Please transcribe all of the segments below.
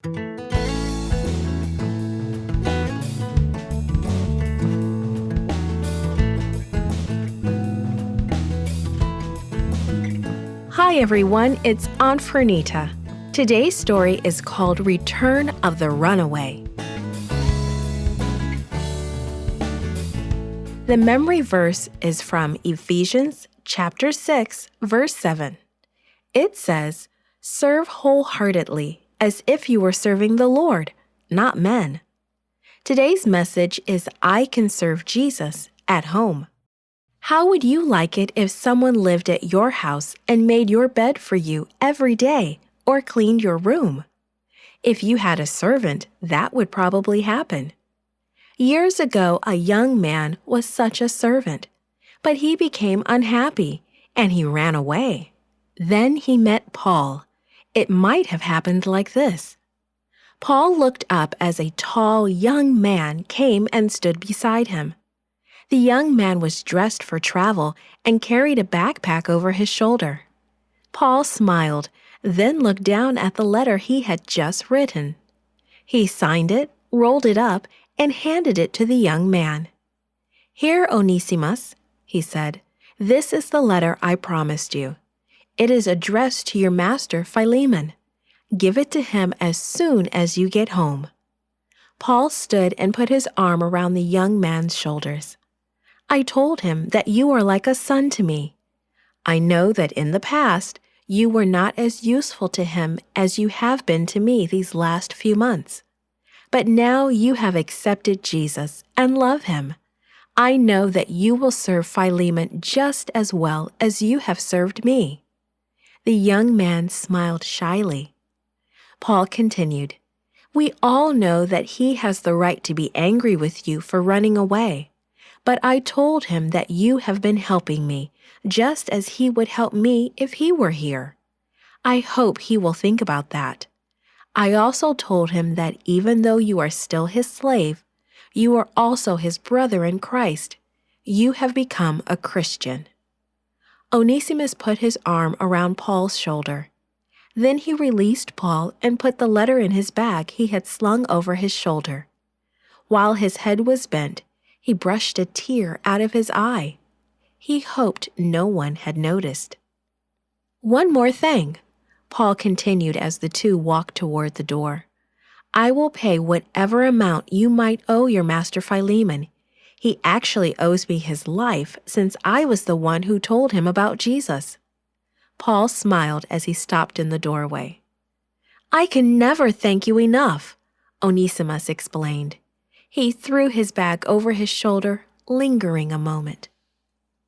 Hi everyone, it's Aunt Fernita. Today's story is called Return of the Runaway. The memory verse is from Ephesians chapter 6, verse 7. It says, "Serve wholeheartedly, as if you were serving the Lord, not men." Today's message is I can serve Jesus at home. How would you like it if someone lived at your house and made your bed for you every day or cleaned your room? If you had a servant, that would probably happen. Years ago, a young man was such a servant, but he became unhappy and he ran away. Then he met Paul. It might have happened like this. Paul looked up as a tall young man came and stood beside him. The young man was dressed for travel and carried a backpack over his shoulder. Paul smiled, then looked down at the letter he had just written. He signed it, rolled it up, and handed it to the young man. "Here, Onesimus," he said, "this is the letter I promised you. It is addressed to your master Philemon. Give it to him as soon as you get home." Paul stood and put his arm around the young man's shoulders. "I told him that you are like a son to me. I know that in the past you were not as useful to him as you have been to me these last few months. But now you have accepted Jesus and love him. I know that you will serve Philemon just as well as you have served me." The young man smiled shyly. Paul continued, "We all know that he has the right to be angry with you for running away. But I told him that you have been helping me, just as he would help me if he were here. I hope he will think about that. I also told him that even though you are still his slave, you are also his brother in Christ. You have become a Christian." Onesimus put his arm around Paul's shoulder. Then he released Paul and put the letter in his bag he had slung over his shoulder. While his head was bent, he brushed a tear out of his eye. He hoped no one had noticed. "One more thing," Paul continued as the two walked toward the door. "I will pay whatever amount you might owe your master Philemon. He actually owes me his life since I was the one who told him about Jesus." Paul smiled as he stopped in the doorway. "I can never thank you enough," Onesimus explained. He threw his bag over his shoulder, lingering a moment.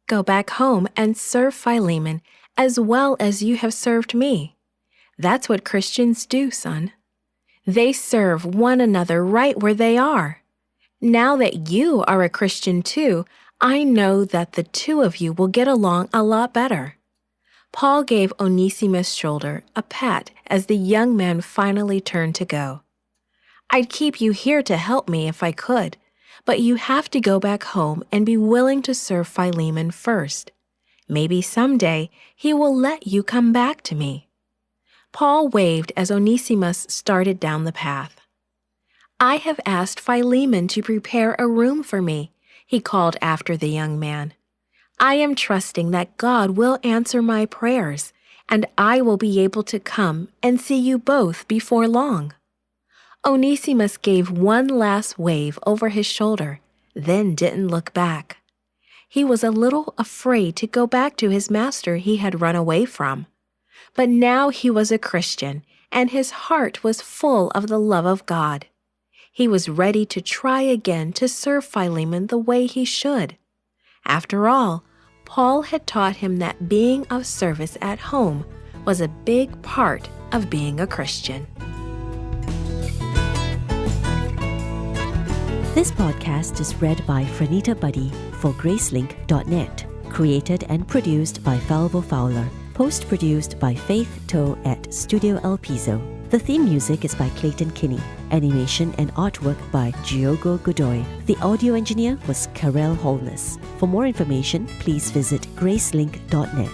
"Go back home and serve Philemon as well as you have served me. That's what Christians do, son. They serve one another right where they are. Now that you are a Christian too, I know that the two of you will get along a lot better." Paul gave Onesimus' shoulder a pat as the young man finally turned to go. "I'd keep you here to help me if I could, but you have to go back home and be willing to serve Philemon first. Maybe someday he will let you come back to me." Paul waved as Onesimus started down the path. "I have asked Philemon to prepare a room for me," he called after the young man. "I am trusting that God will answer my prayers, and I will be able to come and see you both before long." Onesimus gave one last wave over his shoulder, then didn't look back. He was a little afraid to go back to his master he had run away from. But now he was a Christian, and his heart was full of the love of God. He was ready to try again to serve Philemon the way he should. After all, Paul had taught him that being of service at home was a big part of being a Christian. This podcast is read by Fernita Buddy for Gracelink.net, created and produced by Falvo Fowler, post-produced by Faith Toe at Studio El Piso. The theme music is by Clayton Kinney, animation and artwork by Giogo Godoy. The audio engineer was Karel Holness. For more information, please visit Gracelink.net.